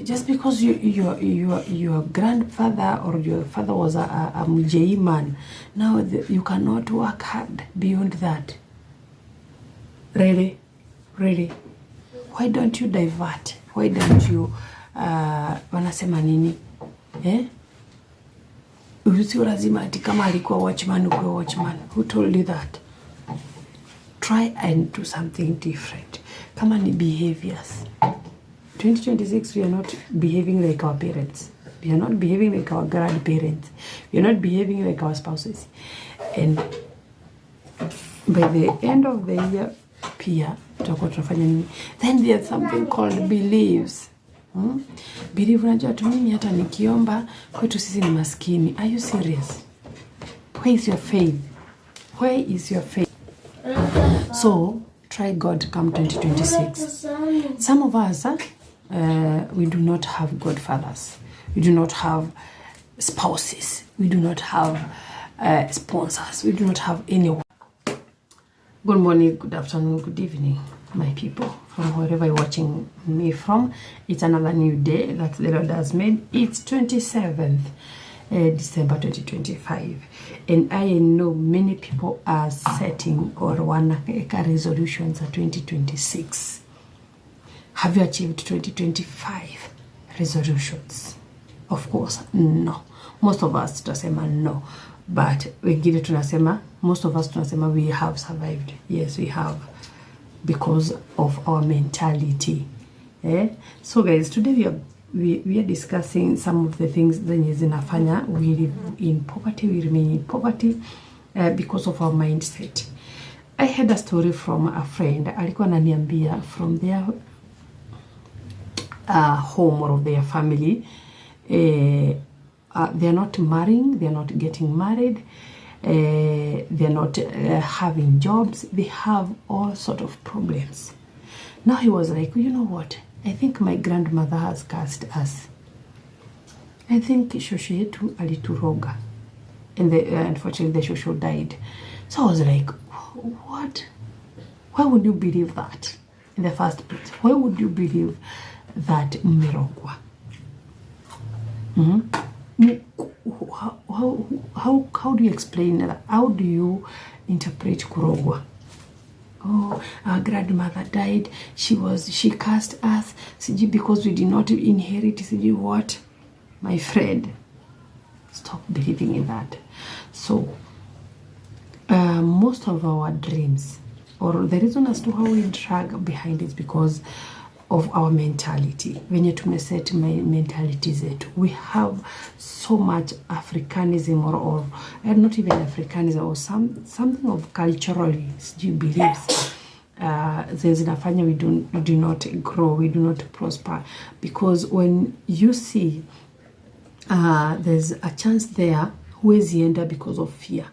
just because your grandfather or your father was a Mujai man, now you cannot work hard beyond that. Really? Why don't you divert? Why don't you wanasema nini? Usio lazima ati kama alikuwa watchman ukuwe watchman. Who told you that? Try and do something different. Kama ni behaviors. 2026, we are not behaving like our parents. We are not behaving like our grandparents. We are not behaving like our spouses. And by the end of the year, pia tutakuwa tunafanya nini? Then there's something called beliefs. Believe, unajua tu mimi hata nikiomba kwetu sisi ni maskini. Are you serious? Where is your faith? Where is your faith? So try God come 2026. Some of us, we do not have godfathers. We do not have spouses. We do not have sponsors. We do not have anyone. Good morning, good afternoon, good evening, my people, from wherever you're watching me from. It's another new day that the Lord has made. It's 27th December 2025. And I know many people are setting or wanaweka resolutions for 2026. Have you achieved 2025 resolutions? Of course, no. Most of us tunasema no. But wengine tunasema, most of us tunasema we have survived. Yes, we have. Because of our mentality. So guys, today we are discussing some of the things zenye zinafanya we live in poverty, we remain in poverty because of our mindset. I had a story from a friend. Alikuwa ananiambia from their home or of their family. They are not marrying, they are not getting married, they are not having jobs, they have all sort of problems. Now he was like, you know what, I think my grandmother has cursed us. I think shosho yetu alituroga. And unfortunately the shosho died. So I was like, what? Why would you believe that in the first place? Why would you believe that mmerogwa? How do you explain that? How do you interpret kurogwa? Oh, our grandmother died. She cursed us. Siji because we did not inherit. Siji what? My friend, stop believing in that. So, most of our dreams, or the reason as to how we drag behind it, because of our mentality. When you tumeset mentality zetu, we have so much Africanism or not even Africanism, or something of culturally beliefs. Zinafanya we do not grow, we do not prosper, because when you see there's a chance there, huwezi enda because of fear.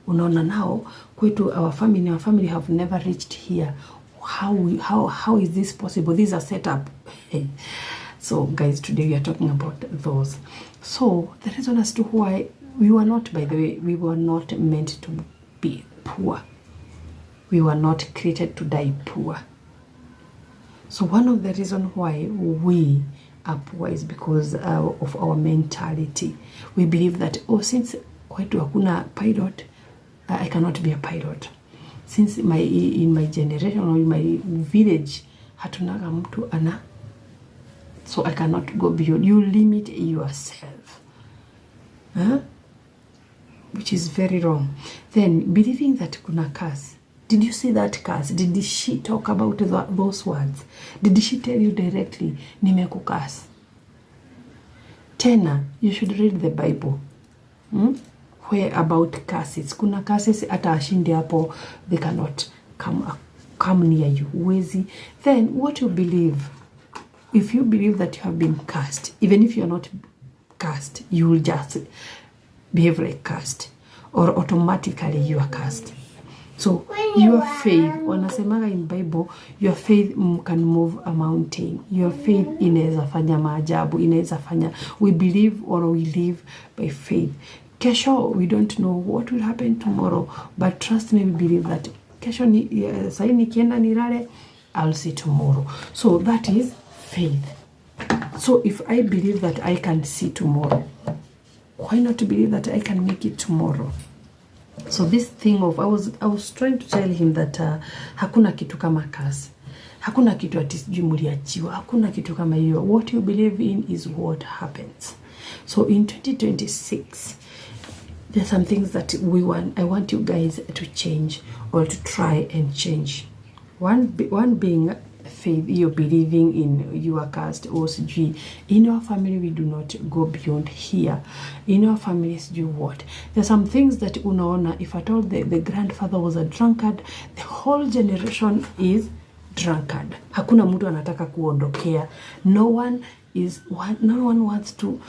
Unaona now kwetu our family have never reached here. How is this possible? These are set up. So guys, today we are talking about those. So the reason as to why we were not, by the way, we were not meant to be poor. We were not created to die poor. So one of the reasons why we are poor is because of our mentality. We believe that, oh, since kwetu hakuna pilot, I cannot be a pilot. Since in my generation or in my village, hatunaga mtu ana, so I cannot go beyond. You limit yourself, which is very wrong. Then believing that kuna curse. Did you see that curse? Did she talk about those words? Did she tell you directly, nimekukasi? Tena, you should read the Bible. Where about curses. Kuna curses ata ashindi hapo, they cannot come near you. Wezi. Then what you believe, if you believe that you have been cursed, even if you're not cursed, you will just behave like cursed, or automatically you are cursed. So your faith, wanasemaga in Bible, your faith can move a mountain. Your faith inaweza fanya maajabu, inaweza fanya. We believe or we live by faith. Kesho, we don't know what will happen tomorrow, but trust me, we believe that kesho sahi nikienda nilale, I'll see tomorrow. So that is faith. So if I believe that I can see tomorrow, why not believe that I can make it tomorrow? So this thing of, I was trying to tell him that hakuna kitu kama kazi. Hakuna kitu ati sijui mliachiwa. Hakuna kitu kama hiyo. What you believe in is what happens. So in 2026, there are some things that I want you guys to change or to try and change. One being faith, you're believing in your caste or sijui. In our family, we do not go beyond here. In our families, do what? There's some things that unaona, if at all the grandfather was a drunkard, the whole generation is drunkard. Hakuna mtu anataka kuondokea. No one wants to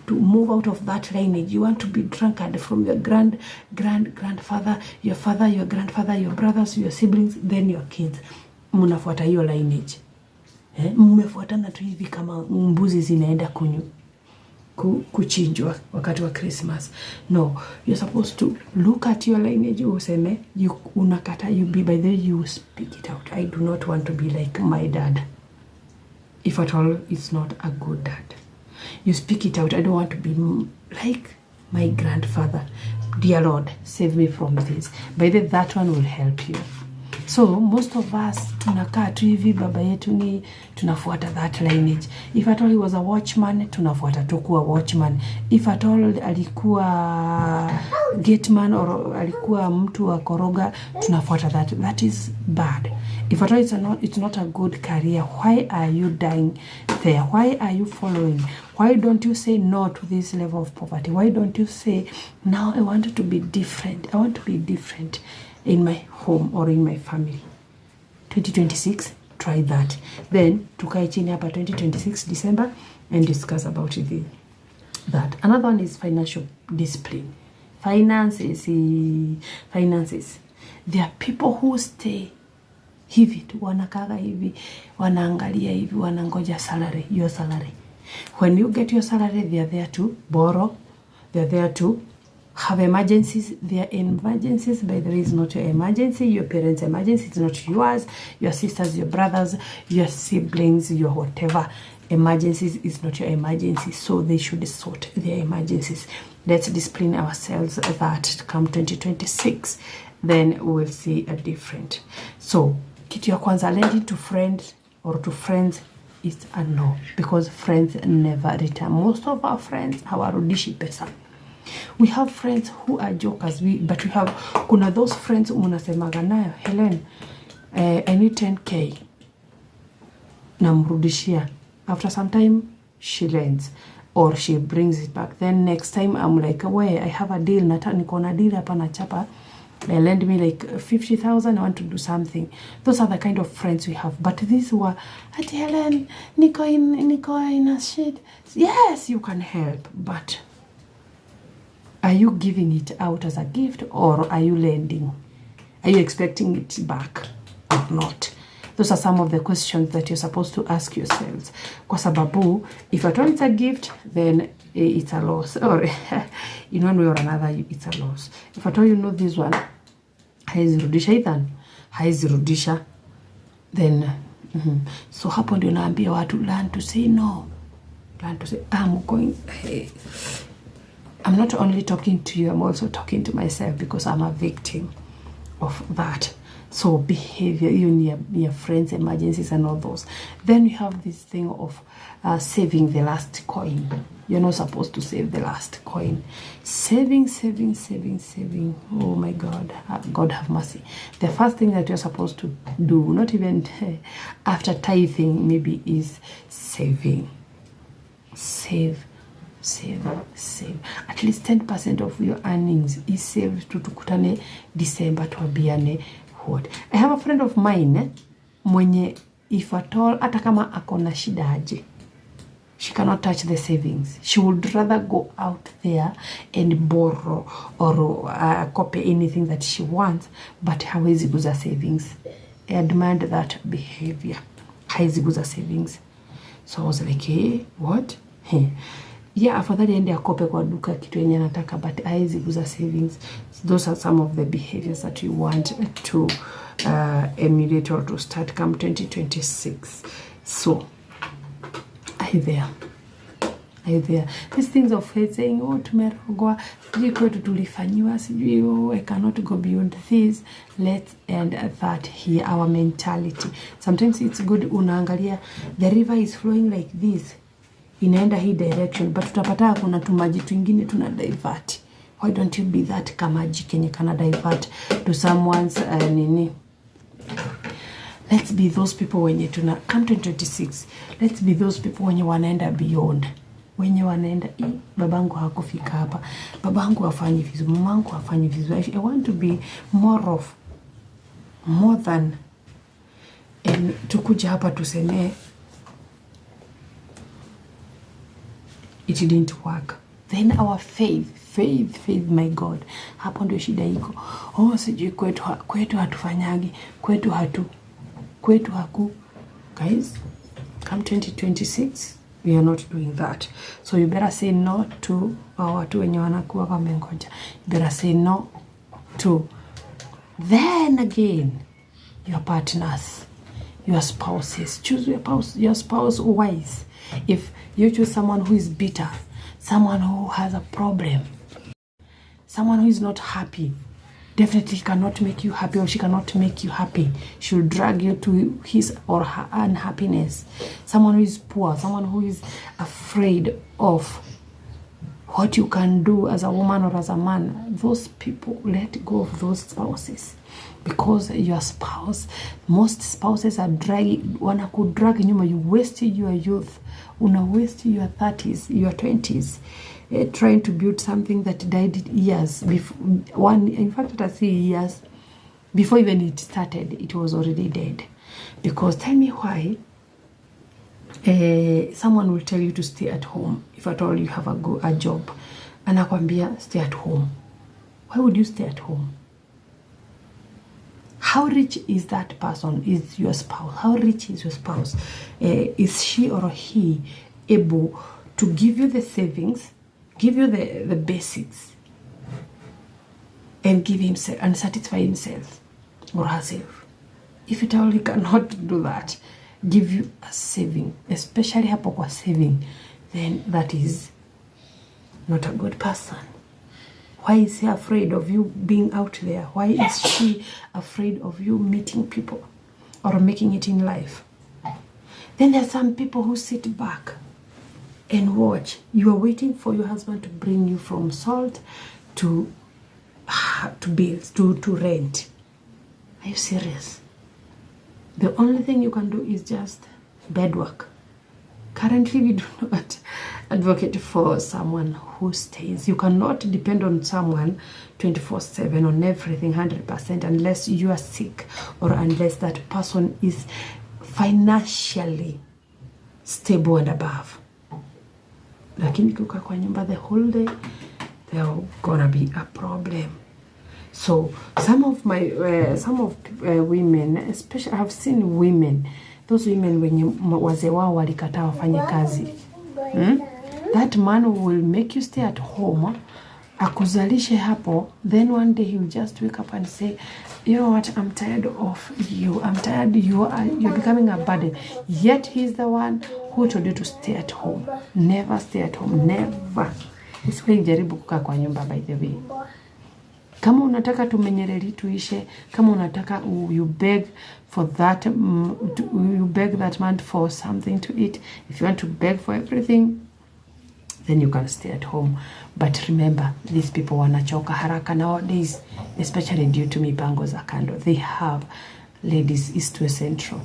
move out of that lineage. You want to be drunkard from your grandfather, your father, your grandfather, your brothers, your siblings, then your kids. Mnafuata hiyo lineage. Mmefuatana tu hivi kama mbuzi zinaenda kuchinjwa wakati wa Christmas. No, you're supposed to look at your lineage, useme, unakata, you be by the way, you speak it out. I do not want to be like my dad. If at all, it's not a good dad. You speak it out. I don't want to be like my grandfather. Dear Lord, save me from this. By the way, that one will help you. So most of us tunakaa tu hivi, baba yetu ni tunafuata that lineage. If at all he was a watchman, tunafuata tu kuwa watchman. If at all alikuwa gateman or alikuwa mtu wa koroga, tunafuata that. That is bad. If at all it's not a good career, why are you dying there? Why are you following? Why don't you say no to this level of poverty? Why don't you say, now I want to be different. I want to be different in my home or in my family. 2026, try that. Then tukae chini hapa 2026 December and discuss about that. Another one is financial discipline. Finances. There are people who stay hivi tu, wanakaga hivi, wanaangalia hivi, wanangoja salary, your salary. When you get your salary, they are there to borrow. They are there to have emergencies. Their emergencies, by the way, is not your emergency. Your parents' emergency is not yours. Your sisters, your brothers, your siblings, your whatever emergencies is not your emergency. So they should sort their emergencies. Let's discipline ourselves that come 2026, then we will see a different. So kitu ya kwanza, lending to friends or to friends is a no, because friends never return. Most of our friends hawarudishi pesa. We have friends who are jokers, but we have, kuna those friends unasemaga nayo, Helen, I need 10k, namrudishia. After some time, she lends or she brings it back. Then next time, I'm like, wait, I have a deal, niko na deal hapa na chapa, lend me like 50,000, I want to do something. Those are the kind of friends we have. But these were, at Helen, niko in a shit. Yes, you can help, but are you giving it out as a gift or are you lending? Are you expecting it back or not? Those are some of the questions that you're supposed to ask yourselves. Kwa sababu, if at all it's a gift, then it's a loss. Or in one way or another, it's a loss. If at all you know this one, haizirudisha Ethan, haizirudisha, then so hapo ndio naambia watu, learn to say no. Learn to say, I'm not only talking to you, I'm also talking to myself, because I'm a victim of that. So behavior, even your friends' emergencies and all those. Then you have this thing of saving the last coin. You're not supposed to save the last coin. Saving. Oh my God. God have mercy. The first thing that you're supposed to do, not even after tithing, maybe, is saving. Save. At least 10% of your earnings is saved to tukutane December tuambiane what. I have a friend of mine mwenye, if at all, hata kama akona shida aje, she cannot touch the savings. She would rather go out there and borrow or copy anything that she wants, but hawezi guza savings. I admired that behavior. Hawezi guza savings. So I was like, hey, what? Hey. Yeah, afadhali ende akope kwa duka kitu yenye nataka, but haizi guza savings. Those are some of the behaviors that you want to emulate or to start come 2026. So, are you there? Are there? These things of hate, saying, oh, tumerogwa, sijui kwetu tulifanyiwa, sijui, oh, I cannot go beyond this. Let's end that here, our mentality. Sometimes it's good, unaangalia, the river is flowing like this, inaenda hii direction, but tutapata kuna tumaji twingine tuna divert. Why don't you be that kamaji kenye kana divert to someone's nini? Let's be those people wenye tuna come 2026. Let's be those people wenye wanaenda beyond. Wenye wanaenda babangu hakufika hapa. Babangu hafanyi vizuri, mamangu hafanyi vizuri. I want to be more than and tukuja hapa tuseme it didn't work. Then our faith, my God. Hapo ndio shida iko. Oh, sijui kwetu hatufanyagi, kwetu haku. Guys, come 2026, we are not doing that. So you better say no to watu wenye wanakuwa wamengoja. You better say no to. Then again, your partners, your spouses. Choose your spouse wise. If you choose someone who is bitter, someone who has a problem, someone who is not happy, definitely cannot make you happy, or she cannot make you happy. She'll drag you to his or her unhappiness. Someone who is poor, someone who is afraid of what you can do as a woman or as a man. Those people, let go of those spouses. Because your spouse, most spouses are wanakudrag nyuma. You wasted your youth, una waste your 30s, your 20s, trying to build something that died years before. In fact, I see years before even it started, it was already dead. Because tell me why someone will tell you to stay at home if at all you have a job. Anakwambia stay at home. Why would you stay at home? How rich is that person? Is your spouse? How rich is your spouse? Is she or he able to give you the savings, give you the basics, and give himself and satisfy himself or herself? If it only cannot do that, give you a saving, especially hapo kwa saving, then that is not a good person. Why is he afraid of you being out there? Why is she afraid of you meeting people or making it in life? Then there are some people who sit back and watch. You are waiting for your husband to bring you from salt to bills, to rent. Are you serious? The only thing you can do is just bed work. Currently, we do not advocate for someone who stays. You cannot depend on someone 24/7 on everything 100% unless you are sick or unless that person is financially stable and above. Lakini kukaa kwa nyumba the whole day, there's gonna be a problem. So some of women, especially I've seen women, those women wenye wazee wao walikataa wafanye kazi. That man will make you stay at home, akuzalishe hapo, then one day he will just wake up and say, you know what, I'm tired of you. I'm tired, you're becoming a burden. Yet he's the one who told you to stay at home. Never stay at home, never. Usiwahi jaribu kukaa kwa nyumba, by the way. Kama unataka tumenyereri tuishe, kama unataka you beg for that, you beg that man for something to eat. If you want to beg for everything, then you can stay at home. But remember, these people wanachoka haraka nowadays, especially due to mipango za kando. They have ladies east to central.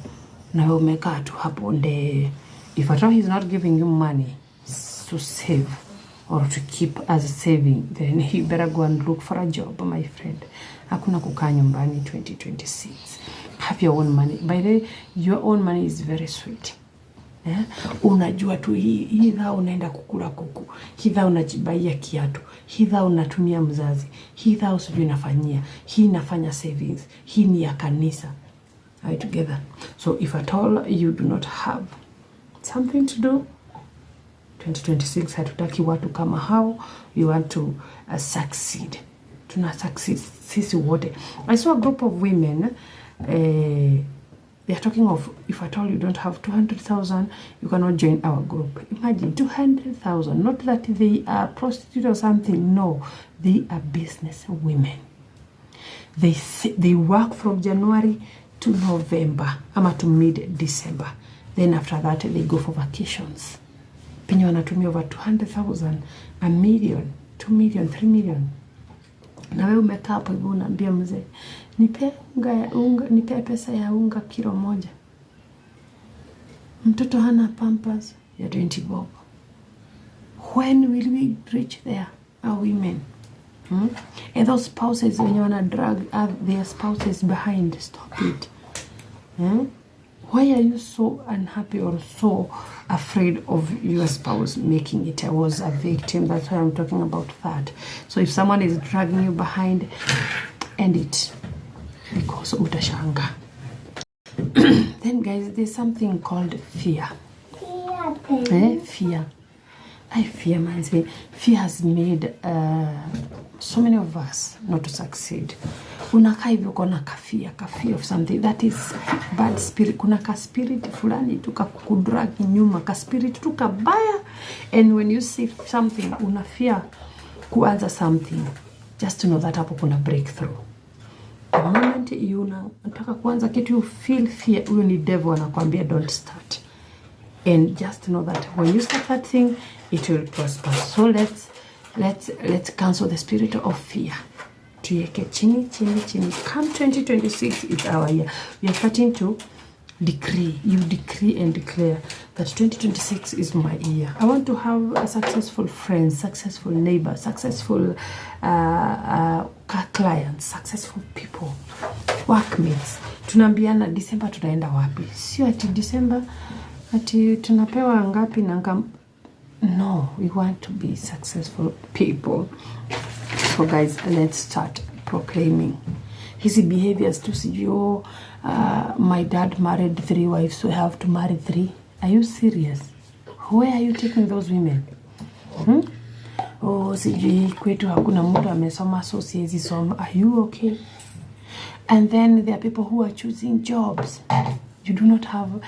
Na umekaa tu hapo nde. If at all he's not giving you money to save or to keep as a saving, then you better go and look for a job, my friend. Hakuna kukaa nyumbani 2026. Have your own money. By the way, your own money is very sweet. Unajua tu hii dha unaenda kukula kuku, hii dha unajibaia kiatu, hii dha unatumia mzazi, hii dha usijui nafanyia, hii nafanya savings, hii ni ya kanisa. Are you together? So if at all you do not have something to do, 2026 hatutaki watu kama hao. We want to succeed. Tuna succeed sisi wote. I saw a group of women They are talking of, if at all you don't have 200,000, you cannot join our group. Imagine 200,000. Not that they are prostitutes or something. No, they are business women. They work from January to November, ama to mid-December. Then after that, they go for vacations. Penye wanatumia over 200,000, a million, 2 million, 3 million. Na wewe umekaa hapo hivyo unaambia mzee, nipe unga, nipe pesa ya unga kilo moja. Mtoto hana pampers ya 20 bob. When will we reach there, our women? And those spouses, when you wanna drag their spouses behind, stop it. Why are you so unhappy or so afraid of your spouse making it? I was a victim. That's why I'm talking about that. So if someone is dragging you behind, end it. Because utashanga. Then guys, there's something called fear. Fear. I fear, man. Fear has made so many of us not to succeed. Unakaa hivyo kuna kafia of something that is bad spirit. Kuna ka spirit fulani tukakudrag nyuma, ka spirit tukabaya, and when you see something unafia kuanza something, just to know that hapo kuna breakthrough. The moment you unataka kuanza kitu, you feel fear, huyo ni devil anakuambia don't start. And just know that when you start that thing, it will prosper. So let's cancel the spirit of fear. Tuweke chini. Come 2026, it's our year. We are starting to decree. You decree and declare that 2026 is my year. I want to have a successful friends, successful neighbors, successful clients, successful people, workmates. Tunaambiana December tunaenda wapi? Sio ati December ati tunapewa ngapi na ngam. No, we want to be successful people. So guys, let's start proclaiming. His behaviors to see, my dad married 3 wives, so I have to marry 3. Are you serious? Where are you taking those women? Oh, sijui kwetu hakuna mtu amesoma, so siwezi soma. Are you okay? And then there are people who are choosing jobs. You do not have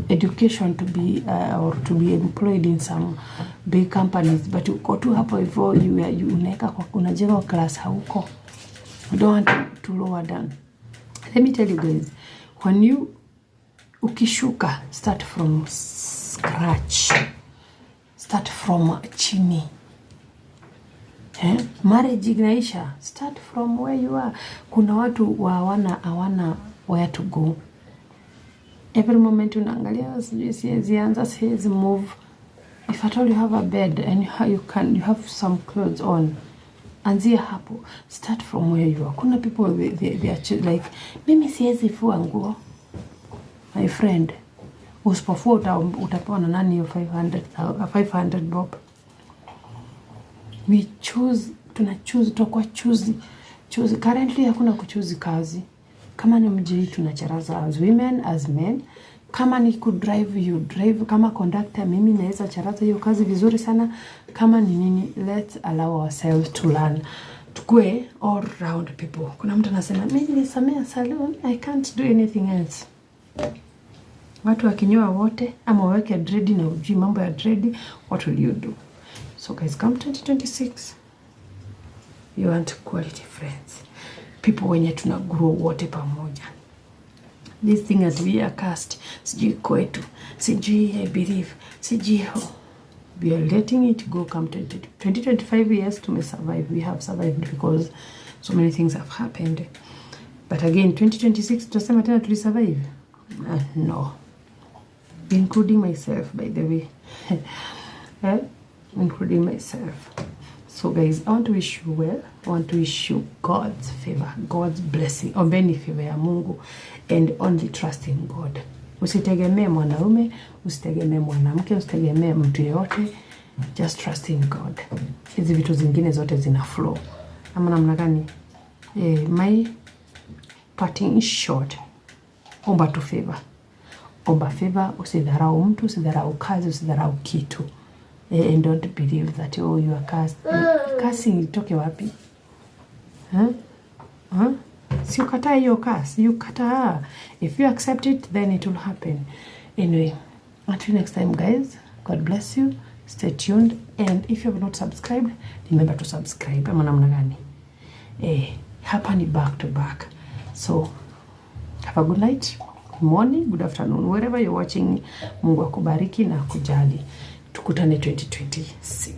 education to be or to be employed in some big companies, but uko tu hapo hivyo, you unaweka kwa unajenga kwa class hauko. You don't want to lower down. Let me tell you guys, when you ukishuka, start from scratch, start from chini. Marriage inaisha, start from where you are. Kuna watu hawana where to go. Every moment unaangalia, siwezi move. If at all you have a bed and you have some clothes on, anzia hapo. Start from where you are. Kuna people they are like, mimi siwezi fua nguo. My friend, usipofua utapewa na nani hiyo 500 bob? We choose, tutakuwa choose. Currently hakuna kuchoose kazi. Kama ni mjii tunacharaza as women, as men. Kama ni kudrive, you drive. Kama conductor, mimi naweza charaza hiyo kazi vizuri sana. Kama ni nini, let's allow ourselves to learn. Tukue all round people. Kuna mtu anasema, mimi nilisomea salon, I can't do anything else. Watu wakinyoa wote, ama waweke dread na ujui mambo ya dread, what will you do? So guys, come 2026, you want quality friends. People wenye tuna grow wote pamoja. This thing as we are cast, sijui kwetu, sijui I believe, sijui ho. We are letting it go. Come 2025 years to survive. We have survived because so many things have happened. But again, 2026 tutasema tena tulisurvive? No. Including myself, by the way. Including myself. So guys, I want to wish you well. I want to wish you God's favor, God's blessing, ombeni favor ya Mungu, and only trust in God. Usitegemee mwanaume, usitegemee mwanamke, usitegemee mtu yeyote. Just trust in God. Hizi vitu zingine zote zina flow. Ama namna gani? My parting is short. Omba tu favor. Omba favor, usidharau mtu, usidharau kazi, usidharau kitu. And don't believe that, oh, you are cursed. Cursing itoke wapi? Si ukataa hiyo curse, you kataa. If you accept it, then it will happen. Anyway, until next time guys, God bless you. Stay tuned, and if you have not subscribed, remember to subscribe. Ama namna gani? Hapa ni back to back. So have a good night, good morning, good afternoon, wherever you're watching. Mungu akubariki na kujali. Tukutane 2026.